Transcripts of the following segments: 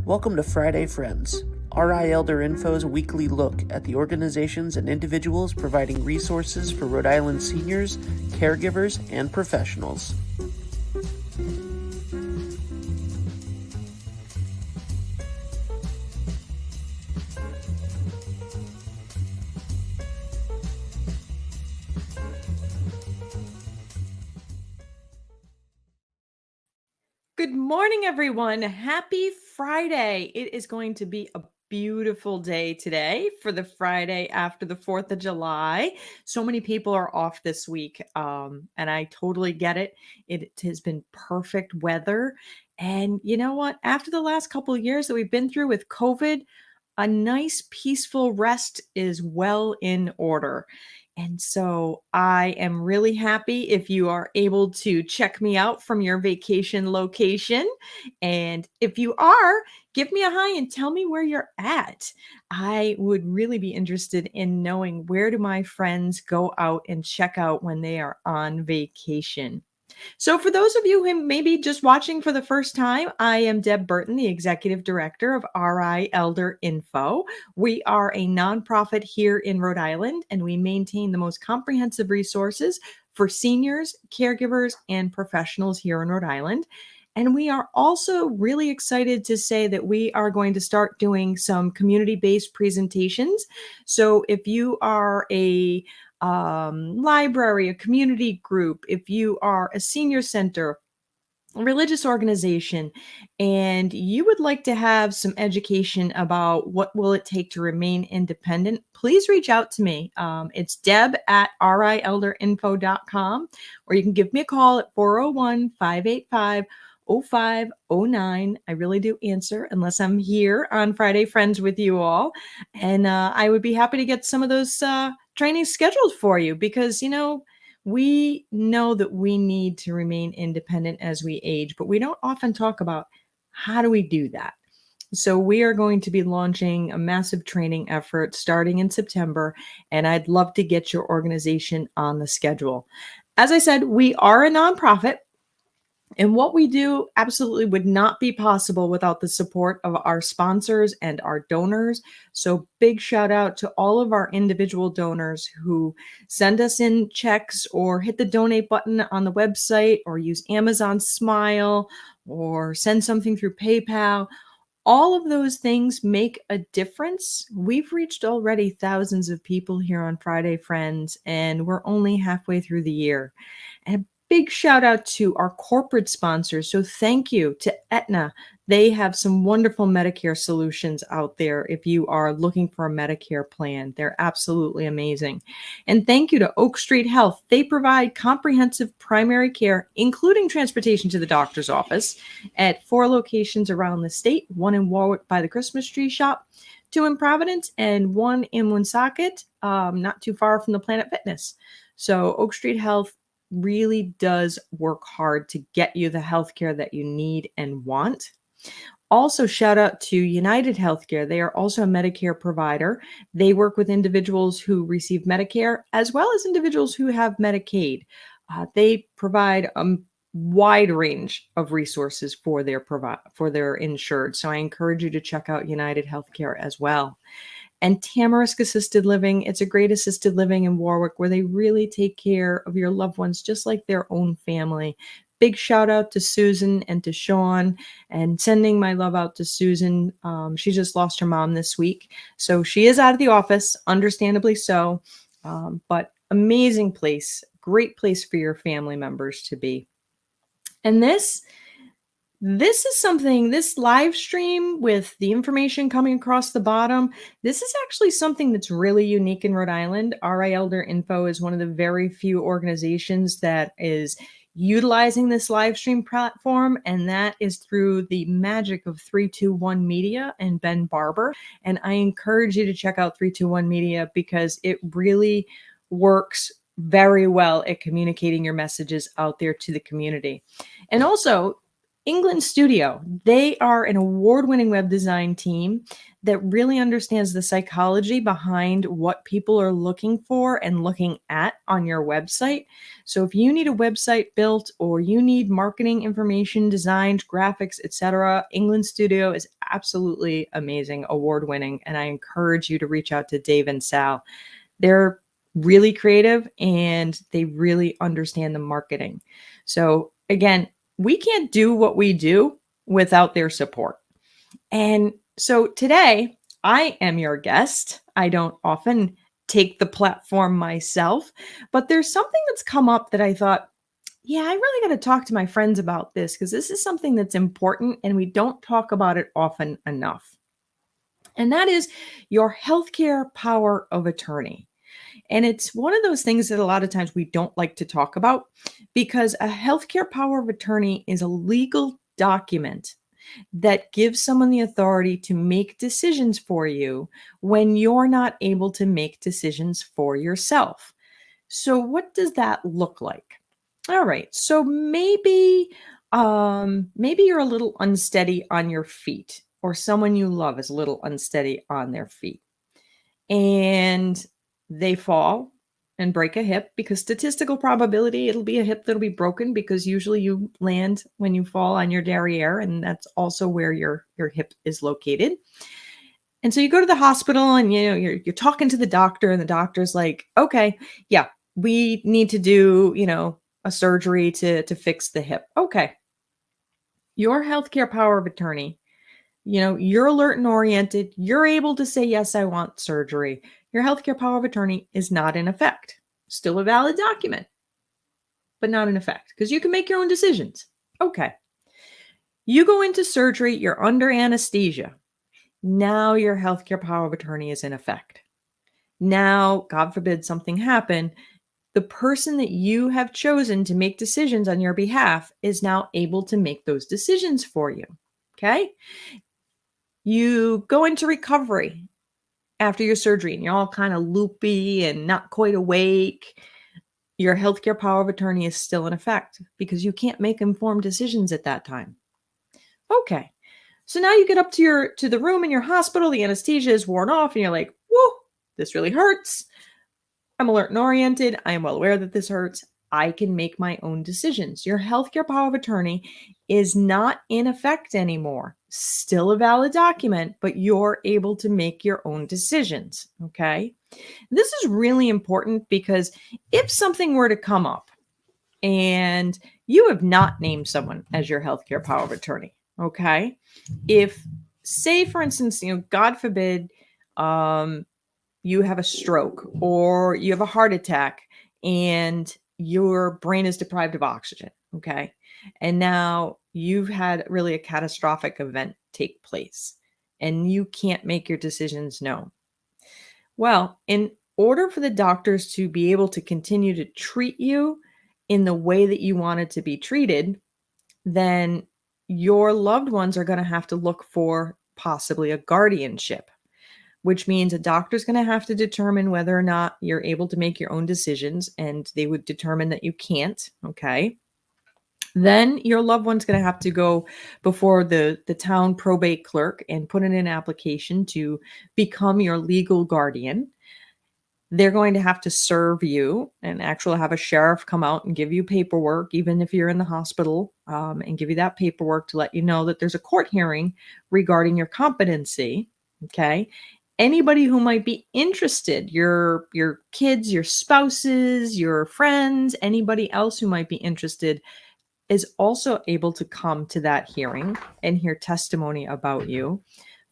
Welcome to Friday Friends, RI Elder Info's weekly look at the organizations and individuals providing resources for Rhode Island seniors, caregivers, and professionals. Good morning, everyone. Happy Friday. It is going to be a beautiful day today for the Friday after the 4th of July. So many people are off this week, and I totally get it. It has been perfect weather. And you know what? After the last couple of years that we've been through with COVID, a nice peaceful rest is well in order. And so I am really happy if you are able to check me out from your vacation location. And if you are, give me a hi and tell me where you're at. I would really be interested in knowing, where do my friends go out and check out when they are on vacation? So, for those of you who may be just watching for the first time, I am Deb Burton, the Executive Director of RI Elder Info. We are a nonprofit here in Rhode Island, and we maintain the most comprehensive resources for seniors, caregivers, and professionals here in Rhode Island. And we are also really excited to say that we are going to start doing some community based presentations. So, if you are a library, a community group, if you are a senior center, a religious organization, and you would like to have some education about what will it take to remain independent, please reach out to me. It's Deb at rielderinfo.com, or you can give me a call at 401-585-0509. I really do answer unless I'm here on Friday Friends with you all. And I would be happy to get some of those trainings scheduled for you, because, we know that we need to remain independent as we age, but we don't often talk about, how do we do that? So we are going to be launching a massive training effort starting in September, and I'd love to get your organization on the schedule. As I said, we are a nonprofit, and what we do absolutely would not be possible without the support of our sponsors and our donors. So, big shout out to all of our individual donors who send us in checks or hit the donate button on the website or use Amazon Smile or send something through PayPal. All of those things make a difference. We've reached already thousands of people here on Friday Friends, and we're only halfway through the year. And a big shout out to our corporate sponsors. So thank you to Aetna. They have some wonderful Medicare solutions out there if you are looking for a Medicare plan. They're absolutely amazing. And thank you to Oak Street Health. They provide comprehensive primary care, including transportation to the doctor's office, at 4 locations around the state, one in Warwick by the Christmas tree shop, 2 in Providence, and 1 in Woonsocket, not too far from the Planet Fitness. So Oak Street Health really does work hard to get you the healthcare that you need and want. Also, shout out to United Healthcare. They are also a Medicare provider. They work with individuals who receive Medicare as well as individuals who have Medicaid. They provide a wide range of resources for their insured. So I encourage you to check out United Healthcare as well. And Tamarisk Assisted Living, it's a great assisted living in Warwick where they really take care of your loved ones just like their own family. Big shout out to Susan and to Sean, and sending my love out to Susan. She just lost her mom this week, so she is out of the office, understandably so, but amazing place, great place for your family members to be. And this is something, this live stream with the information coming across the bottom, this is actually something that's really unique in Rhode Island. RI Elder Info is one of the very few organizations that is utilizing this live stream platform, and that is through the magic of 321 Media and Ben Barber. And I encourage you to check out 321 Media because it really works very well at communicating your messages out there to the community. And also, England Studio, they are an award-winning web design team that really understands the psychology behind what people are looking for and looking at on your website. So if you need a website built or you need marketing information designed, graphics, etc., England Studio is absolutely amazing, award-winning, and I encourage you to reach out to Dave and Sal. They're really creative and they really understand the marketing. So again, we can't do what we do without their support. And so today, I am your guest. I don't often take the platform myself, but there's something that's come up that I thought, yeah, I really got to talk to my friends about this because this is something that's important and we don't talk about it often enough. And that is your healthcare power of attorney. And it's one of those things that a lot of times we don't like to talk about because a healthcare power of attorney is a legal document that gives someone the authority to make decisions for you when you're not able to make decisions for yourself. So what does that look like? All right. So maybe you're a little unsteady on your feet or someone you love is a little unsteady on their feet and they fall and break a hip because statistical probability it'll be a hip that'll be broken because usually you land when you fall on your derriere and that's also where your hip is located. And so you go to the hospital and you're talking to the doctor and the doctor's like, "Okay, yeah, we need to do, a surgery to fix the hip." Okay. Your healthcare power of attorney, you're alert and oriented. You're able to say, yes, I want surgery. Your healthcare power of attorney is not in effect. Still a valid document, but not in effect because you can make your own decisions. Okay. You go into surgery, you're under anesthesia. Now your healthcare power of attorney is in effect. Now, God forbid something happen, the person that you have chosen to make decisions on your behalf is now able to make those decisions for you. Okay. You go into recovery after your surgery and you're all kind of loopy and not quite awake. Your healthcare power of attorney is still in effect because you can't make informed decisions at that time. Okay. So now you get up to the room in your hospital, the anesthesia is worn off and you're like, "Whoa, this really hurts. I'm alert and oriented. I am well aware that this hurts. I can make my own decisions." Your healthcare power of attorney is not in effect anymore. Still a valid document, but you're able to make your own decisions. Okay. This is really important because if something were to come up and you have not named someone as your healthcare power of attorney, okay? If, say, for instance, God forbid, you have a stroke or you have a heart attack and your brain is deprived of oxygen, okay? And now you've had really a catastrophic event take place and you can't make your decisions known. Well, in order for the doctors to be able to continue to treat you in the way that you wanted to be treated, then your loved ones are going to have to look for possibly a guardianship, which means a doctor's going to have to determine whether or not you're able to make your own decisions, and they would determine that you can't. Okay. Then your loved one's going to have to go before the town probate clerk and put in an application to become your legal guardian. They're going to have to serve you and actually have a sheriff come out and give you paperwork, even if you're in the hospital, and give you that paperwork to let you know that there's a court hearing regarding your competency. Okay. Anybody who might be interested, your kids, your spouses, your friends, anybody else who might be interested is also able to come to that hearing and hear testimony about you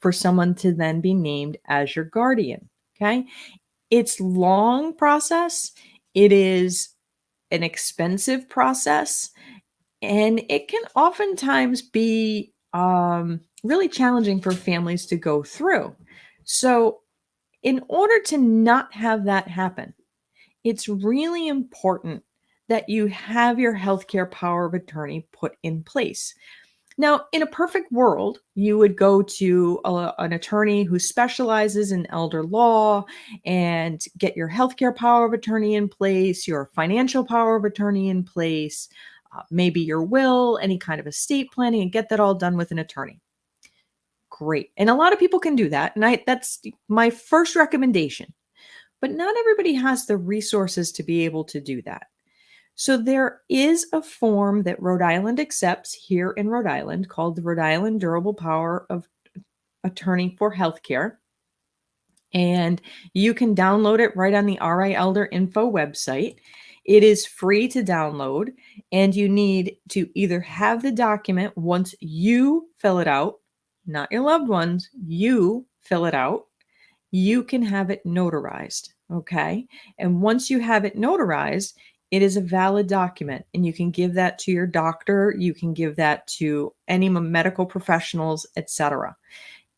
for someone to then be named as your guardian. Okay. It's long process. It is an expensive process, and it can oftentimes be really challenging for families to go through. So, in order to not have that happen, it's really important that you have your healthcare power of attorney put in place. Now, in a perfect world, you would go to an attorney who specializes in elder law and get your healthcare power of attorney in place, your financial power of attorney in place, maybe your will, any kind of estate planning, and get that all done with an attorney. Great. And a lot of people can do that. And that's my first recommendation. But not everybody has the resources to be able to do that. So there is a form that Rhode Island accepts here in Rhode Island called the Rhode Island Durable Power of Attorney for Healthcare. And you can download it right on the RI Elder Info website. It is free to download, and you need to either have the document once you fill it out, not your loved ones, you fill it out. You can have it notarized, okay? And once you have it notarized, it is a valid document, and you can give that to your doctor, you can give that to any medical professionals, etc.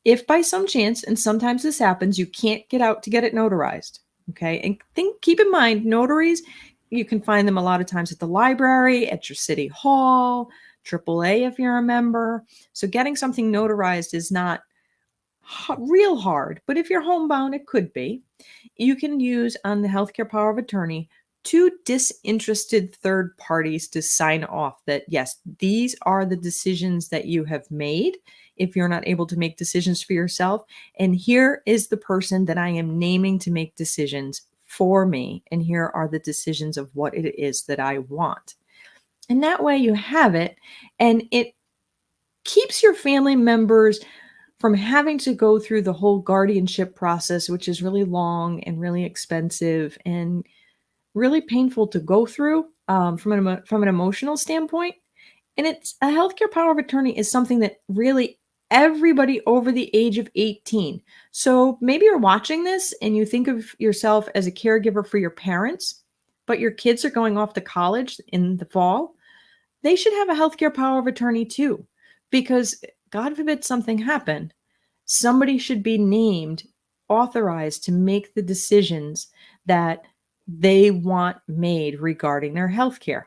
If by some chance, and sometimes this happens, you can't get out to get it notarized, okay? And keep in mind, notaries, you can find them a lot of times at the library, at your city hall, AAA if you're a member. So getting something notarized is not real hard, but if you're homebound, it could be. You can use on the healthcare power of attorney 2 disinterested third parties to sign off that, yes, these are the decisions that you have made if you're not able to make decisions for yourself. And here is the person that I am naming to make decisions for me. And here are the decisions of what it is that I want. And that way you have it, and it keeps your family members from having to go through the whole guardianship process, which is really long and really expensive and really painful to go through from an emotional standpoint. And it's a healthcare power of attorney is something that really everybody over the age of 18. So maybe you're watching this and you think of yourself as a caregiver for your parents, but your kids are going off to college in the fall. They should have a healthcare power of attorney too, because God forbid something happen, somebody should be named, authorized to make the decisions that they want made regarding their healthcare.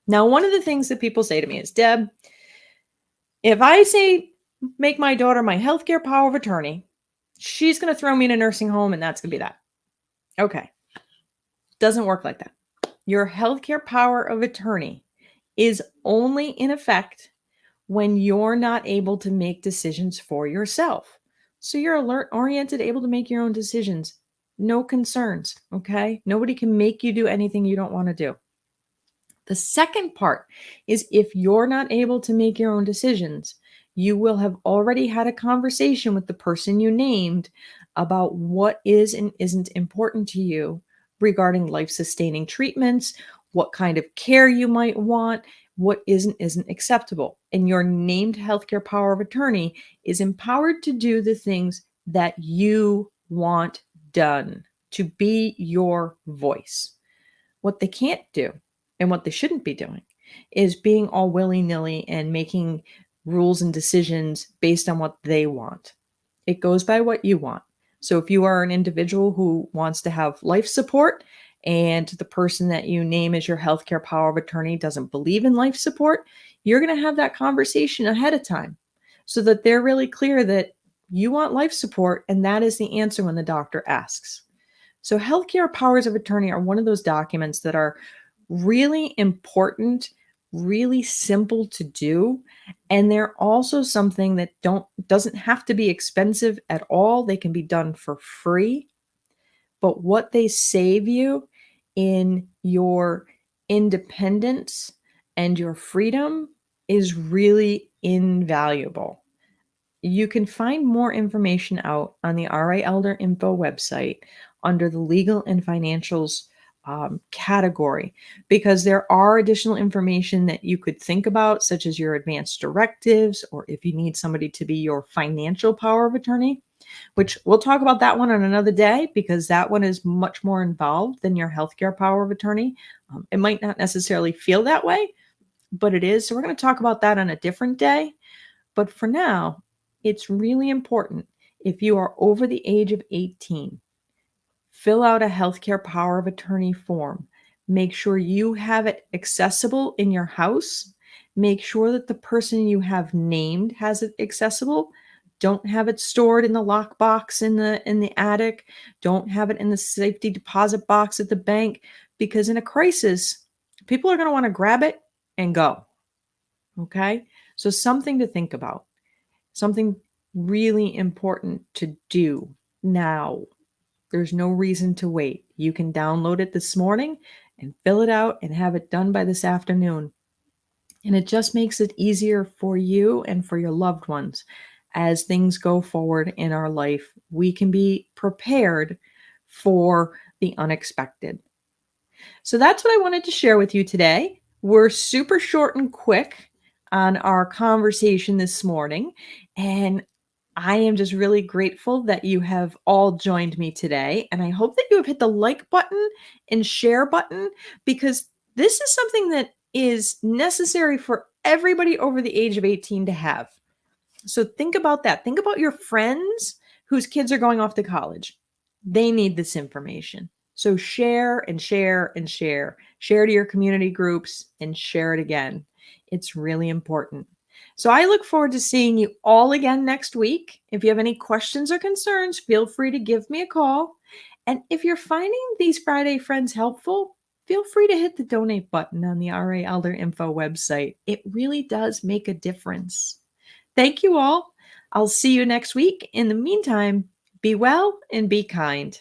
Now, one of the things that people say to me is, Deb, if I say make my daughter my healthcare power of attorney, she's going to throw me in a nursing home and that's going to be that. Okay. Doesn't work like that. Your healthcare power of attorney is only in effect when you're not able to make decisions for yourself. So you're alert, oriented, able to make your own decisions. No concerns, okay? Nobody can make you do anything you don't want to do. The second part is if you're not able to make your own decisions, you will have already had a conversation with the person you named about what is and isn't important to you regarding life-sustaining treatments, what kind of care you might want, what isn't acceptable. And your named healthcare power of attorney is empowered to do the things that you want done, to be your voice. What they can't do and what they shouldn't be doing is being all willy-nilly and making rules and decisions based on what they want. It goes by what you want. So if you are an individual who wants to have life support and the person that you name as your healthcare power of attorney doesn't believe in life support, you're going to have that conversation ahead of time so that they're really clear that you want life support and that is the answer when the doctor asks. So healthcare powers of attorney are one of those documents that are really important, really simple to do, and they're also something that doesn't have to be expensive at all. They can be done for free. But what they save you in your independence and your freedom is really invaluable. You can find more information out on the RI Elder Info website under the legal and financials category, because there are additional information that you could think about, such as your advanced directives, or if you need somebody to be your financial power of attorney, which we'll talk about that one on another day, because that one is much more involved than your healthcare power of attorney. It might not necessarily feel that way, but it is. So we're going to talk about that on a different day. But for now, it's really important, if you are over the age of 18, fill out a healthcare power of attorney form. Make sure you have it accessible in your house. Make sure that the person you have named has it accessible. Don't have it stored in the lockbox in the attic. Don't have it in the safety deposit box at the bank, because in a crisis, people are going to want to grab it and go. Okay? So something to think about. Something really important to do now. There's no reason to wait. You can download it this morning and fill it out and have it done by this afternoon. And it just makes it easier for you and for your loved ones as things go forward in our life. We can be prepared for the unexpected. So that's what I wanted to share with you today. We're super short and quick on our conversation this morning. And I am just really grateful that you have all joined me today. And I hope that you have hit the like button and share button, because this is something that is necessary for everybody over the age of 18 to have. So think about that. Think about your friends whose kids are going off to college. They need this information. So share and share and share. Share to your community groups and share it again. It's really important. So I look forward to seeing you all again next week. If you have any questions or concerns, feel free to give me a call. And if you're finding these Friday Friends helpful, feel free to hit the donate button on the RA Elder Info website. It really does make a difference. Thank you all. I'll see you next week. In the meantime, be well and be kind.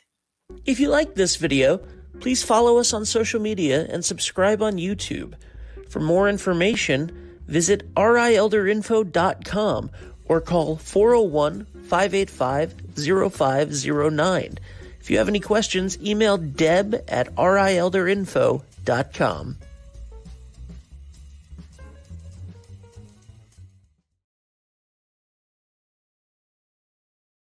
If you liked this video, please follow us on social media and subscribe on YouTube. For more information, visit rielderinfo.com or call 401-585-0509. If you have any questions, email deb@rielderinfo.com.